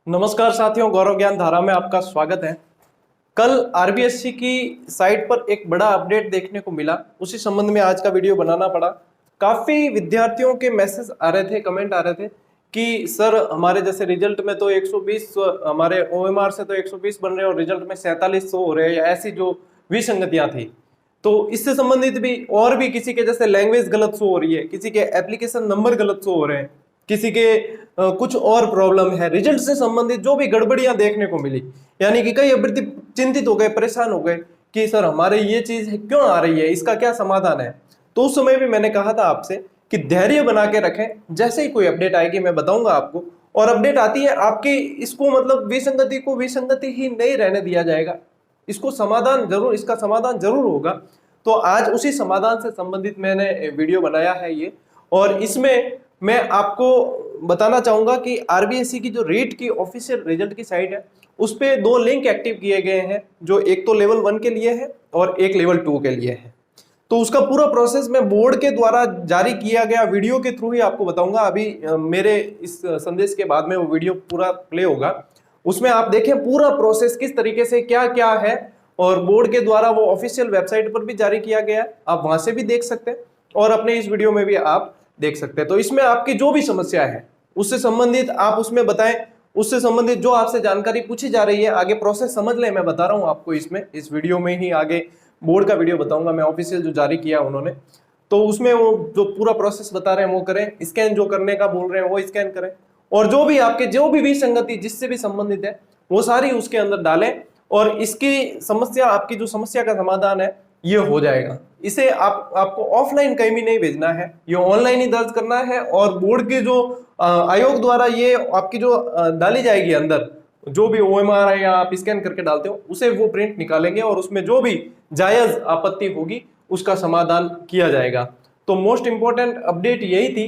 नमस्कार साथियों, गौरव ज्ञान धारा में आपका स्वागत है। कल आरबीएससी की साइट पर एक बड़ा अपडेट देखने को मिला, उसी संबंध में आज का वीडियो बनाना पड़ा। काफी विद्यार्थियों के मैसेज आ रहे थे, कमेंट आ रहे थे कि सर हमारे जैसे रिजल्ट में तो 120, हमारे ओएमआर से तो 120 बन रहे हैं और रिजल्ट में 4700 हो रहे हैं, या ऐसी जो विसंगतियां थी। तो इससे संबंधित भी और भी किसी के जैसे लैंग्वेज गलत शो हो रही है, किसी के एप्लीकेशन नंबर गलत शो हो रहे हैं, किसी के कुछ और प्रॉब्लम है, रिजल्ट से संबंधित जो भी गड़बड़ियां देखने को मिली। यानी कि कई अभ्यर्थी चिंतित हो गए, परेशान हो गए कि सर हमारे ये चीज क्यों आ रही है, इसका क्या समाधान है। तो उस समय भी मैंने कहा था आपसे कि धैर्य बना के रखें, जैसे ही कोई अपडेट आएगी मैं बताऊंगा आपको। और अपडेट आती है आपकी, इसको मतलब विसंगति को विसंगति ही नहीं रहने दिया जाएगा, इसको समाधान जरूर, इसका समाधान जरूर होगा। तो आज उसी समाधान से संबंधित मैंने वीडियो बनाया है ये। और इसमें मैं आपको बताना चाहूंगा कि आरबीएससी की जो रीट की ऑफिशियल रिजल्ट की साइट है, उस पे दो लिंक एक्टिव किए गए हैं, जो एक तो लेवल 1 के लिए है और एक लेवल 2 के लिए है। तो उसका पूरा प्रोसेस मैं बोर्ड के द्वारा जारी किया गया वीडियो के थ्रू ही आपको बताऊंगा। अभी मेरे इस संदेश के बाद में वो वीडियो पूरा प्ले होगा, उसमें आप देखें पूरा प्रोसेस किस तरीके से क्या क्या है। और बोर्ड के द्वारा वो ऑफिशियल वेबसाइट पर भी जारी किया गया है, आप वहां से भी देख सकते हैं और अपने इस वीडियो में भी आप देख सकते हैं। तो इसमें आपकी जो भी समस्या है उससे संबंधित आप उसमें बताएं, उससे संबंधित जो आपसे जानकारी पूछी जा रही है, आगे प्रोसेस समझ लें। मैं बता रहा हूं आपको इसमें, इस वीडियो में ही आगे बोर्ड का वीडियो बताऊंगा मैं, ऑफिशियल जो जारी किया उन्होंने। तो उसमें वो जो पूरा प्रोसेस बता रहे हैं वो करें, स्कैन जो करने का बोल रहे हैं वो स्कैन करें, और जो भी आपके जो भी विसंगति जिससे भी संबंधित है वो सारी उसके अंदर डालें। और इसकी समस्या, आपकी जो समस्या का समाधान है ये हो जाएगा। इसे आपको ऑफलाइन कहीं भी नहीं भेजना है, ये ऑनलाइन ही दर्ज करना है। और बोर्ड के जो आयोग द्वारा ये आपकी जो डाली जाएगी अंदर, जो भी ओएमआर है या आप स्कैन करके डालते हो, उसे वो प्रिंट निकालेंगे और उसमें जो भी जायज आपत्ति होगी उसका समाधान किया जाएगा। तो मोस्ट इंपॉर्टेंट अपडेट यही थी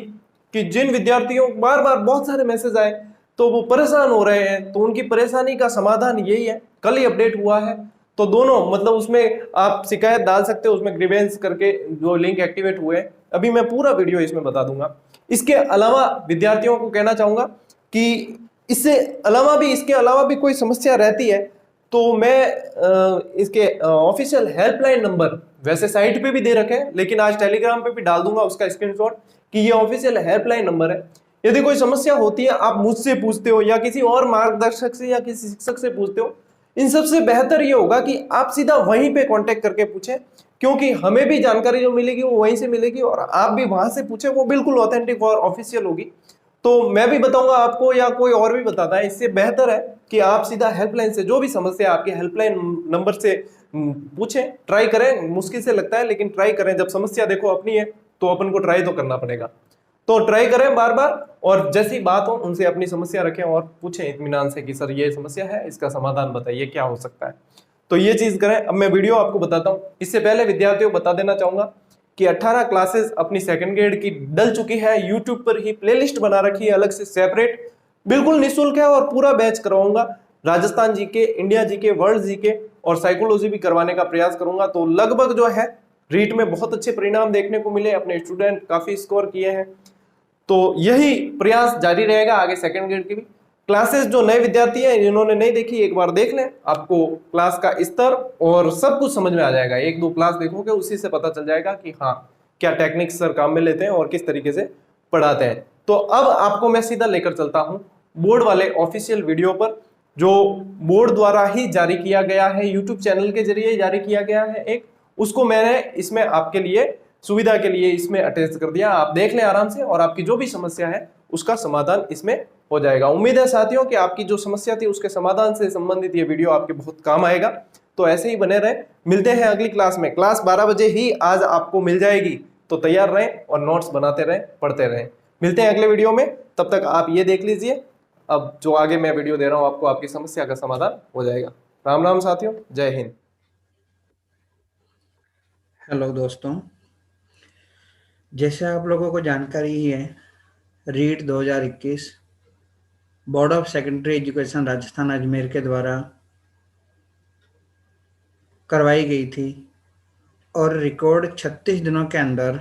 कि जिन विद्यार्थियों बार बार बहुत सारे मैसेज आए तो वो परेशान हो रहे हैं, तो उनकी परेशानी का समाधान यही है, कल ही अपडेट हुआ है। तो दोनों मतलब उसमें आप शिकायत डाल सकते हो, उसमें ग्रीवेंस करके जो लिंक एक्टिवेट हुए हैं, अभी मैं पूरा वीडियो इसमें बता दूंगा। इसके अलावा विद्यार्थियों को कहना चाहूंगा कि इसके अलावा भी कोई समस्या रहती है तो मैं इसके ऑफिशियल हेल्पलाइन नंबर वैसे साइट पे भी दे रखे हैं, लेकिन आज टेलीग्राम पे भी डाल दूंगा उसका स्क्रीनशॉट कि ये ऑफिशियल हेल्पलाइन नंबर है। यदि कोई समस्या होती है, आप मुझसे पूछते हो या किसी और मार्गदर्शक से या किसी शिक्षक से पूछते हो, इन सबसे बेहतर ये होगा कि आप सीधा वहीं पे कांटेक्ट करके पूछें, क्योंकि हमें भी जानकारी जो मिलेगी वो वहीं से मिलेगी और आप भी वहां से पूछें, वो बिल्कुल ऑथेंटिक और ऑफिशियल होगी। तो मैं भी बताऊंगा आपको या कोई और भी बताता है, इससे बेहतर है कि आप सीधा हेल्पलाइन से जो भी समस्या आपके हेल्पलाइन नंबर से पूछें, ट्राई करें। मुश्किल से लगता है लेकिन ट्राई करें, जब समस्या देखो अपनी है तो अपन को ट्राई तो करना पड़ेगा। तो ट्राई करें बार बार, और जैसी बात हो उनसे अपनी समस्या रखें और पूछें इत्मीनान से कि सर ये समस्या है, इसका समाधान बताइए क्या हो सकता है। तो ये चीज करें। अब मैं वीडियो आपको बताता हूं, इससे पहले विद्यार्थियों को बता देना चाहूंगा कि 18 क्लासेस अपनी सेकंड ग्रेड की डल चुकी है, यूट्यूब पर ही प्लेलिस्ट बना रखी है अलग से सेपरेट, बिल्कुल निःशुल्क है और पूरा बैच करवाऊंगा। Rajasthan GK, India GK, world GK और साइकोलॉजी भी करवाने का प्रयास करूंगा। तो लगभग जो है रीट में बहुत अच्छे परिणाम देखने को मिले, अपने स्टूडेंट काफी स्कोर किए हैं। तो यही प्रयास जारी रहेगा आगे सेकंड ग्रेड की भी। क्लासेस जो नए विद्यार्थी हैं जिन्होंने नहीं देखी, एक बार देख लें, आपको क्लास का स्तर और सब कुछ समझ में आ जाएगा। एक दो क्लास देखोगे उसी से पता चल जाएगा कि हाँ क्या टेक्निक्स सर काम में लेते हैं और किस तरीके से पढ़ाते हैं। तो अब आपको मैं सीधा लेकर चलता हूं बोर्ड वाले ऑफिशियल वीडियो पर, जो बोर्ड द्वारा ही जारी किया गया है, यूट्यूब चैनल के जरिए जारी किया गया है एक, उसको मैंने इसमें आपके लिए सुविधा के लिए इसमें अटैच कर दिया। आप देख लें आराम से और आपकी जो भी समस्या है उसका समाधान इसमें हो जाएगा। उम्मीद है साथियों कि आपकी जो समस्या थी उसके समाधान से संबंधित ये वीडियो आपके बहुत काम आएगा। तो ऐसे ही बने रहें, मिलते हैं अगली क्लास में। क्लास 12 बजे ही आज आपको मिल जाएगी, तो तैयार रहें और नोट्स बनाते रहें, पढ़ते रहें। मिलते हैं अगले वीडियो में, तब तक आप ये देख लीजिए, अब जो आगे मैं वीडियो दे रहा हूं आपको, आपकी समस्या का समाधान हो जाएगा। राम राम साथियों, जय हिंद। हेलो दोस्तों, जैसे आप लोगों को जानकारी ही है, REET 2021 board of secondary education Rajasthan Ajmer के द्वारा करवाई गई थी और रिकॉर्ड 36 दिनों के अंदर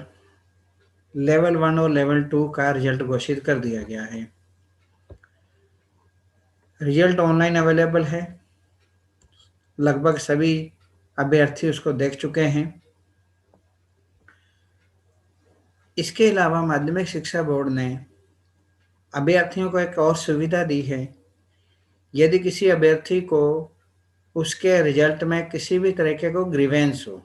लेवल 1 और लेवल 2 का रिजल्ट घोषित कर दिया गया है। रिजल्ट ऑनलाइन अवेलेबल है, लगभग सभी अभ्यर्थी उसको देख चुके हैं। इसके अलावा माध्यमिक शिक्षा बोर्ड ने अभ्यर्थियों को एक और सुविधा दी है। यदि किसी अभ्यर्थी को उसके रिजल्ट में किसी भी तरीके को ग्रीवेंस हो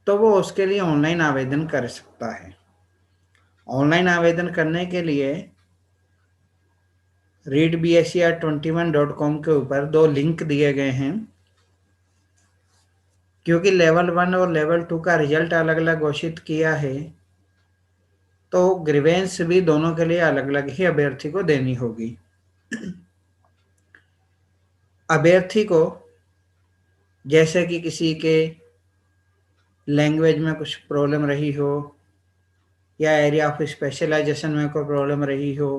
तो वो उसके लिए ऑनलाइन आवेदन कर सकता है। ऑनलाइन आवेदन करने के लिए readbscr21.com के ऊपर 2 लिंक दिए गए हैं। क्योंकि लेवल 1 और लेवल 2 का रिजल्ट अलग अलग घोषित किया है तो ग्रीवेंस भी दोनों के लिए अलग अलग ही अभ्यर्थी को देनी होगी। अभ्यर्थी को जैसे कि किसी के लैंग्वेज में कुछ प्रॉब्लम रही हो या एरिया ऑफ स्पेशलाइजेशन में कोई प्रॉब्लम रही हो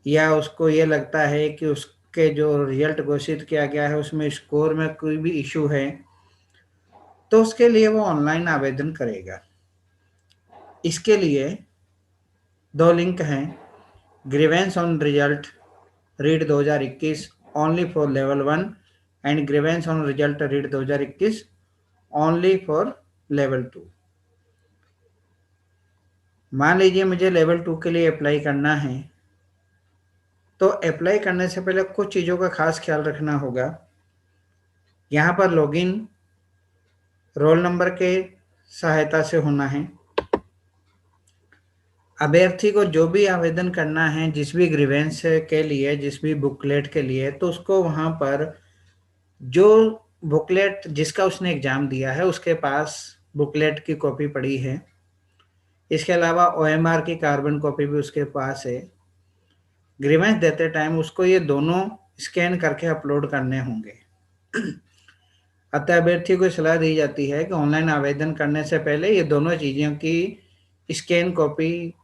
या उसको ये लगता है कि उसके जो रिजल्ट घोषित किया गया है उसमें स्कोर में कोई भी इशू है तो उसके लिए वो ऑनलाइन आवेदन करेगा। इसके लिए 2 लिंक हैं। Grievance on result read 2021 only for level 1 and grievance on result read 2021 only for level 2। मान लीजिए मुझे लेवल 2 के लिए अप्लाई करना है तो अप्लाई करने से पहले कुछ चीज़ों का खास ख्याल रखना होगा। यहाँ पर लॉगिन रोल नंबर के सहायता से होना है। अभ्यर्थी को जो भी आवेदन करना है जिस भी ग्रीवेंस के लिए, जिस भी बुकलेट के लिए, तो उसको वहाँ पर जो बुकलेट जिसका उसने एग्ज़ाम दिया है उसके पास बुकलेट की कॉपी पड़ी है। इसके अलावा OMR की कार्बन कॉपी भी उसके पास है। ग्रीवेंस देते टाइम उसको ये दोनों स्कैन करके अपलोड करने होंगे। अतः अभ्यर्थी को सलाह दी जाती है कि ऑनलाइन आवेदन करने से पहले ये दोनों चीज़ों की स्कैन कॉपी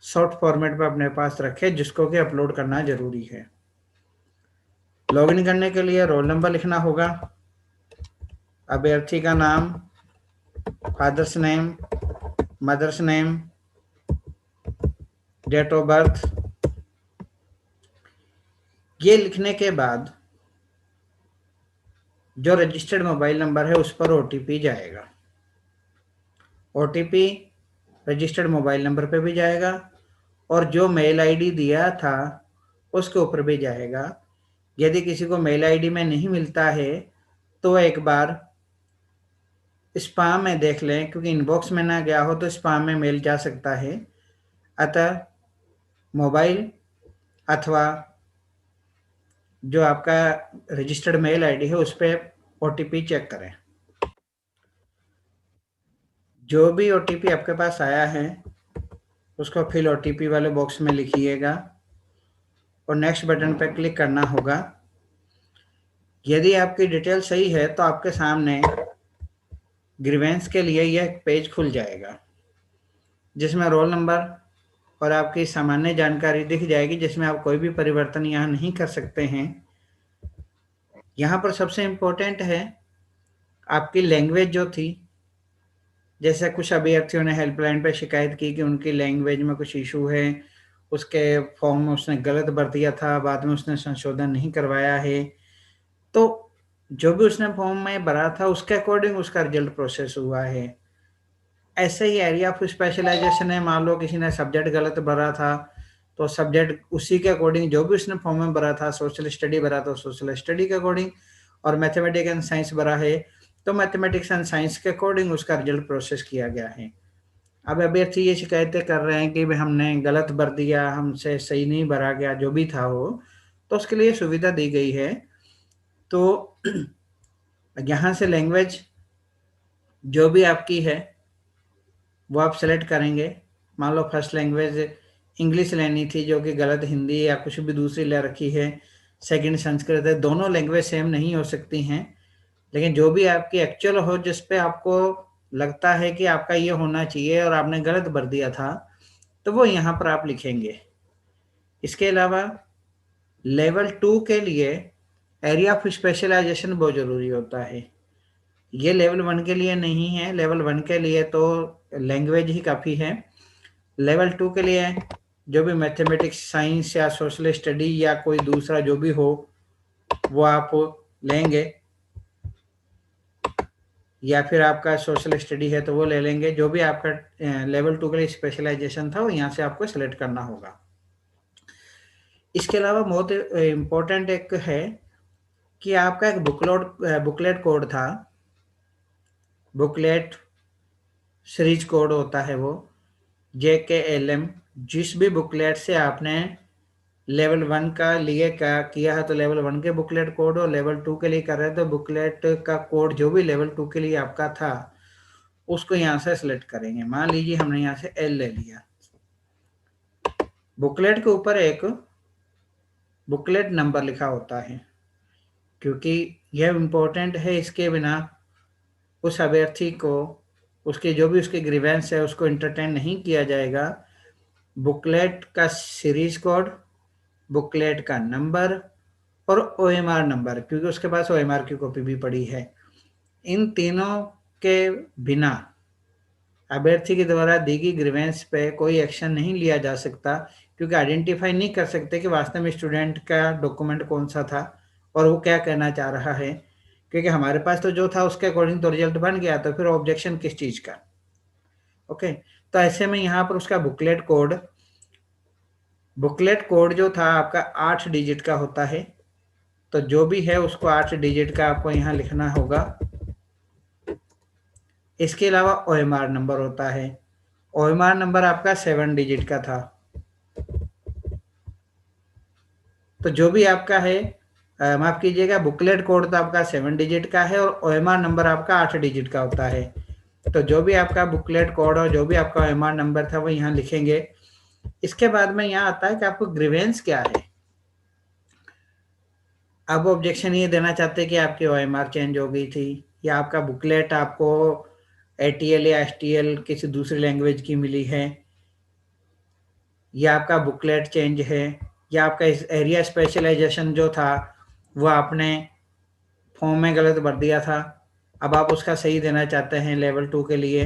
शॉर्ट फॉर्मेट पर अपने पास रखें जिसको कि अपलोड करना जरूरी है। लॉगिन करने के लिए रोल नंबर लिखना होगा, अभ्यर्थी का नाम, father's name, mother's name, date of birth. ये लिखने के बाद जो रजिस्टर्ड मोबाइल नंबर है उस पर OTP जाएगा। OTP रजिस्टर्ड मोबाइल नंबर पे भी जाएगा और जो मेल आईडी दिया था उसके ऊपर भी जाएगा। यदि किसी को मेल आईडी में नहीं मिलता है तो एक बार स्पैम में देख लें, क्योंकि इनबॉक्स में ना गया हो तो स्पैम में मेल जा सकता है। अतः मोबाइल अथवा जो आपका रजिस्टर्ड मेल आईडी है उस पर OTP चेक करें। जो भी OTP आपके पास आया है उसको फिल OTP वाले बॉक्स में लिखिएगा और नेक्स्ट बटन पर क्लिक करना होगा। यदि आपकी डिटेल सही है तो आपके सामने ग्रीवेंस के लिए यह पेज खुल जाएगा जिसमें रोल नंबर और आपकी सामान्य जानकारी दिख जाएगी, जिसमें आप कोई भी परिवर्तन यहाँ नहीं कर सकते हैं। यहाँ पर सबसे इम्पोर्टेंट है आपकी लैंग्वेज जो थी। जैसे कुछ अभ्यर्थियों ने हेल्पलाइन पर शिकायत की कि उनकी लैंग्वेज में कुछ इशू है, उसके फॉर्म में उसने गलत भर दिया था, बाद में उसने संशोधन नहीं करवाया है, तो जो भी उसने फॉर्म में भरा था उसके अकॉर्डिंग उसका रिजल्ट प्रोसेस हुआ है। ऐसे ही एरिया ऑफ स्पेशलाइजेशन है, मान लो किसी ने सब्जेक्ट गलत भरा था तो सब्जेक्ट उसी के अकॉर्डिंग जो भी उसने फॉर्म में भरा था, सोशल स्टडी भरा तो सोशल स्टडी के अकॉर्डिंग, और मैथमेटिक्स एंड साइंस भरा है तो मैथमेटिक्स एंड साइंस के अकॉर्डिंग उसका रिजल्ट प्रोसेस किया गया है। अब अभ्यर्थी ये शिकायतें कर रहे हैं कि भाई हमने गलत भर दिया, हमसे सही नहीं भरा गया, जो भी था वो, तो उसके लिए सुविधा दी गई है। तो यहाँ से लैंग्वेज जो भी आपकी है वो आप सेलेक्ट करेंगे। मान लो फर्स्ट लैंग्वेज इंग्लिश लेनी थी जो कि गलत हिंदी या कुछ भी दूसरी ले रखी है, सेकंड संस्कृत है, दोनों लैंग्वेज सेम नहीं हो सकती हैं, लेकिन जो भी आपकी एक्चुअल हो जिस पे आपको लगता है कि आपका ये होना चाहिए और आपने गलत भर दिया था तो वो यहाँ पर आप लिखेंगे। इसके अलावा लेवल 2 के लिए एरिया ऑफ स्पेशलाइजेशन बहुत ज़रूरी होता है। ये लेवल 1 के लिए नहीं है, लेवल 1 के लिए तो लैंग्वेज ही काफ़ी है। लेवल 2 के लिए जो भी मैथमेटिक्स, साइंस या सोशल स्टडी या कोई दूसरा जो भी हो वो आप लेंगे, या फिर आपका सोशल स्टडी है तो वो ले लेंगे। जो भी आपका लेवल 2 के लिए स्पेशलाइजेशन था वो यहाँ से आपको सेलेक्ट करना होगा। इसके अलावा बहुत इम्पोर्टेंट एक है कि आपका एक बुकलेट कोड था, बुकलेट सीरीज कोड होता है वो JKLM। जिस भी बुकलेट से आपने लेवल 1 का लिए क्या किया है तो लेवल 1 के बुकलेट कोड, और लेवल 2 के लिए कर रहे हैं तो बुकलेट का कोड जो भी लेवल 2 के लिए आपका था उसको यहाँ से सिलेक्ट करेंगे। मान लीजिए हमने यहाँ से L ले लिया। बुकलेट के ऊपर एक बुकलेट नंबर लिखा होता है, क्योंकि यह इम्पोर्टेंट है। इसके बिना उस अभ्यर्थी को उसके जो भी उसके ग्रीवेंस है उसको इंटरटेन नहीं किया जाएगा। बुकलेट का सीरीज कोड, बुकलेट का नंबर और OMR नंबर, क्योंकि उसके पास OMR की कॉपी भी पड़ी है। इन तीनों के बिना अभ्यर्थी के द्वारा दी गई ग्रीवेंस पे कोई एक्शन नहीं लिया जा सकता, क्योंकि आइडेंटिफाई नहीं कर सकते कि वास्तव में स्टूडेंट का डॉक्यूमेंट कौन सा था और वो क्या कहना चाह रहा है। क्योंकि हमारे पास तो जो था उसके अकॉर्डिंग तो रिजल्ट बन गया, तो फिर ऑब्जेक्शन किस चीज़ का। ओके, तो ऐसे में यहाँ पर उसका बुकलेट कोड जो था आपका 8 डिजिट का होता है, तो जो भी है उसको 8 डिजिट का आपको यहाँ लिखना होगा। इसके अलावा OMR नंबर होता है, OMR नंबर आपका 7 डिजिट का था। तो जो भी आपका है, माफ कीजिएगा, बुकलेट कोड तो आपका 7 डिजिट का है और OMR नंबर आपका 8 डिजिट का होता है। तो जो भी आपका बुकलेट कोड और जो भी आपका OMR नंबर था वो यहाँ लिखेंगे। इसके बाद में यहाँ आता है कि आपको ग्रीवेंस क्या है। अब ऑब्जेक्शन ये देना चाहते हैं कि आपकी OMR चेंज हो गई थी, या आपका बुकलेट आपको ATL या STL किसी दूसरी लैंग्वेज की मिली है, या आपका बुकलेट चेंज है, या आपका इस एरिया स्पेशलाइजेशन जो था वो आपने फॉर्म में गलत भर दिया था, अब आप उसका सही देना चाहते हैं लेवल 2 के लिए,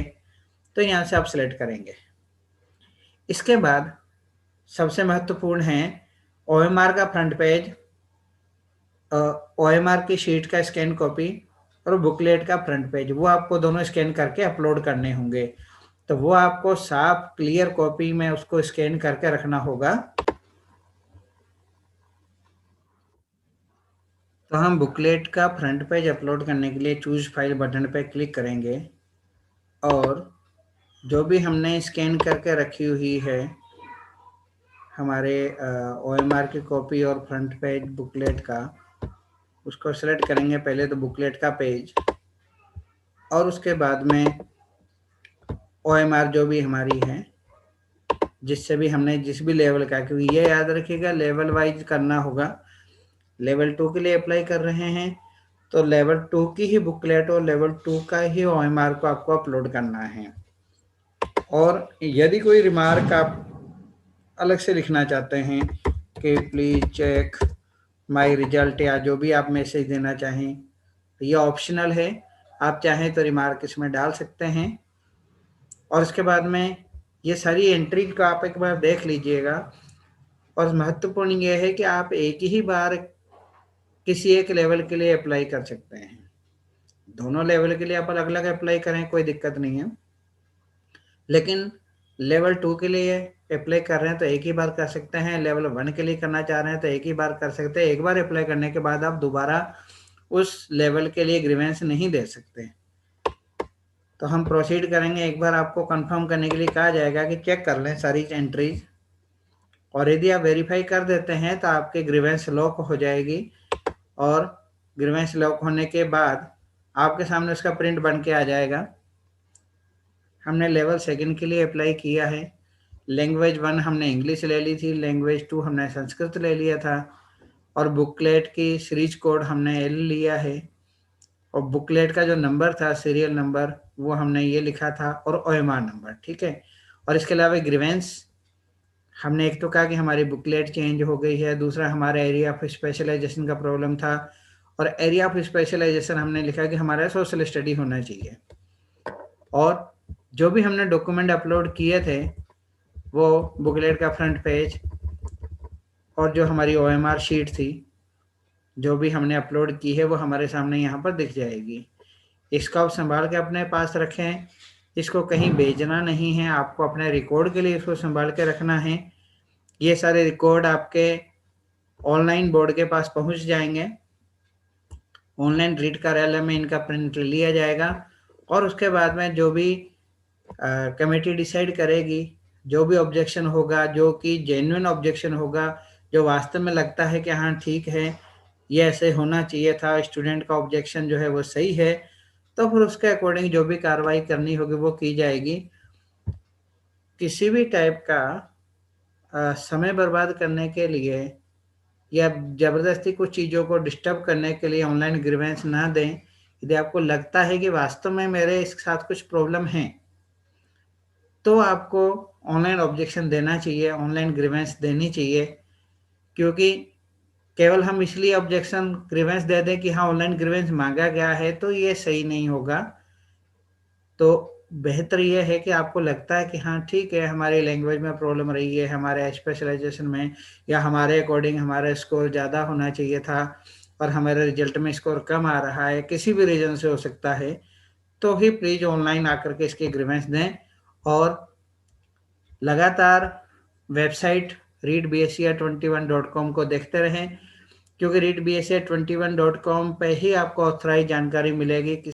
तो यहाँ से आप सिलेक्ट करेंगे। इसके बाद सबसे महत्वपूर्ण है OMR का फ्रंट पेज, OMR की शीट का स्कैन कॉपी और बुकलेट का फ्रंट पेज, वो आपको दोनों स्कैन करके अपलोड करने होंगे। तो वो आपको साफ क्लियर कॉपी में उसको स्कैन करके रखना होगा। तो हम बुकलेट का फ्रंट पेज अपलोड करने के लिए चूज फाइल बटन पर क्लिक करेंगे, और जो भी हमने स्कैन करके रखी हुई है हमारे OMR की कॉपी और फ्रंट पेज बुकलेट का, उसको सेलेक्ट करेंगे। पहले तो बुकलेट का पेज, और उसके बाद में OMR जो भी हमारी है, जिससे भी हमने जिस भी लेवल का, क्योंकि ये याद रखिएगा लेवल वाइज करना होगा। लेवल 2 के लिए अप्लाई कर रहे हैं तो लेवल 2 की ही बुकलेट और लेवल 2 का ही OMR को आपको अपलोड करना है। और यदि कोई रिमार्क आप अलग से लिखना चाहते हैं कि प्लीज चेक माय रिजल्ट, या जो भी आप मैसेज देना चाहें, तो ये ऑप्शनल है, आप चाहें तो रिमार्क इसमें डाल सकते हैं। और इसके बाद में ये सारी एंट्री को आप एक बार देख लीजिएगा। और महत्वपूर्ण ये है कि आप एक ही बार किसी एक लेवल के लिए अप्लाई कर सकते हैं। दोनों लेवल के लिए आप अलग अलग अप्लाई करें, कोई दिक्कत नहीं है, लेकिन लेवल 2 के लिए अप्लाई कर रहे हैं तो एक ही बार कर सकते हैं, लेवल 1 के लिए करना चाह रहे हैं तो एक ही बार कर सकते हैं। एक बार अप्लाई करने के बाद आप दोबारा उस लेवल के लिए ग्रीवेंस नहीं दे सकते। तो हम प्रोसीड करेंगे। एक बार आपको कंफर्म करने के लिए कहा जाएगा कि चेक कर लें सारी एंट्रीज, और यदि आप वेरीफाई कर देते हैं तो आपके ग्रीवेंस लॉक हो जाएगी, और ग्रीवेंस लॉक होने के बाद आपके सामने उसका प्रिंट बन के आ जाएगा। हमने लेवल 2 के लिए अप्लाई किया है। लैंग्वेज 1 हमने इंग्लिश ले ली थी, लैंग्वेज 2 हमने संस्कृत ले लिया था, और बुकलेट की सीरीज कोड हमने L लिया है, और बुकलेट का जो नंबर था सीरियल नंबर वो हमने ये लिखा था, और OMR नंबर, ठीक है। और इसके अलावा ग्रीवेंस हमने एक तो कहा कि हमारी बुकलेट चेंज हो गई है, दूसरा हमारा एरिया ऑफ स्पेशलाइजेशन का प्रॉब्लम था, और एरिया ऑफ स्पेशलाइजेशन हमने लिखा कि हमारा सोशल स्टडी होना चाहिए। और जो भी हमने डॉक्यूमेंट अपलोड किए थे वो बुकलेट का फ्रंट पेज और जो हमारी OMR शीट थी जो भी हमने अपलोड की है वो हमारे सामने यहाँ पर दिख जाएगी। इसको आप संभाल के अपने पास रखें, इसको कहीं भेजना नहीं है, आपको अपने रिकॉर्ड के लिए इसको संभाल के रखना है। ये सारे रिकॉर्ड आपके ऑनलाइन बोर्ड के पास पहुंच जाएंगे, ऑनलाइन रीड कार्यालय में इनका प्रिंट लिया जाएगा और उसके बाद में जो भी कमेटी डिसाइड करेगी, जो भी ऑब्जेक्शन होगा, जो कि जेन्युइन ऑब्जेक्शन होगा, जो वास्तव में लगता है कि हाँ ठीक है ये ऐसे होना चाहिए था, स्टूडेंट का ऑब्जेक्शन जो है वो सही है, तो फिर उसके अकॉर्डिंग जो भी कार्रवाई करनी होगी वो की जाएगी। किसी भी टाइप का समय बर्बाद करने के लिए या ज़बरदस्ती कुछ चीज़ों को डिस्टर्ब करने के लिए ऑनलाइन ग्रीवेंस ना दें। यदि आपको लगता है कि वास्तव में मेरे इस साथ कुछ प्रॉब्लम है तो आपको ऑनलाइन ऑब्जेक्शन देना चाहिए, ऑनलाइन ग्रीवेंस देनी चाहिए, क्योंकि केवल हम इसलिए ऑब्जेक्शन ग्रीवेंस दे दें कि हाँ ऑनलाइन ग्रीवेंस मांगा गया है तो ये सही नहीं होगा। तो बेहतर ये है कि आपको लगता है कि हाँ ठीक है हमारी लैंग्वेज में प्रॉब्लम रही है, हमारे स्पेशलाइजेशन में, या हमारे अकॉर्डिंग हमारा स्कोर ज़्यादा होना चाहिए था और हमारे रिजल्ट में स्कोर कम आ रहा है, किसी भी रीज़न से हो सकता है, तो ही प्लीज़ ऑनलाइन आकर के इसके ग्रीवेंस दें। और लगातार वेबसाइट readbsci21.com को देखते रहें, क्योंकि readbsci21.com पे ही आपको ऑथराइज जानकारी मिलेगी कि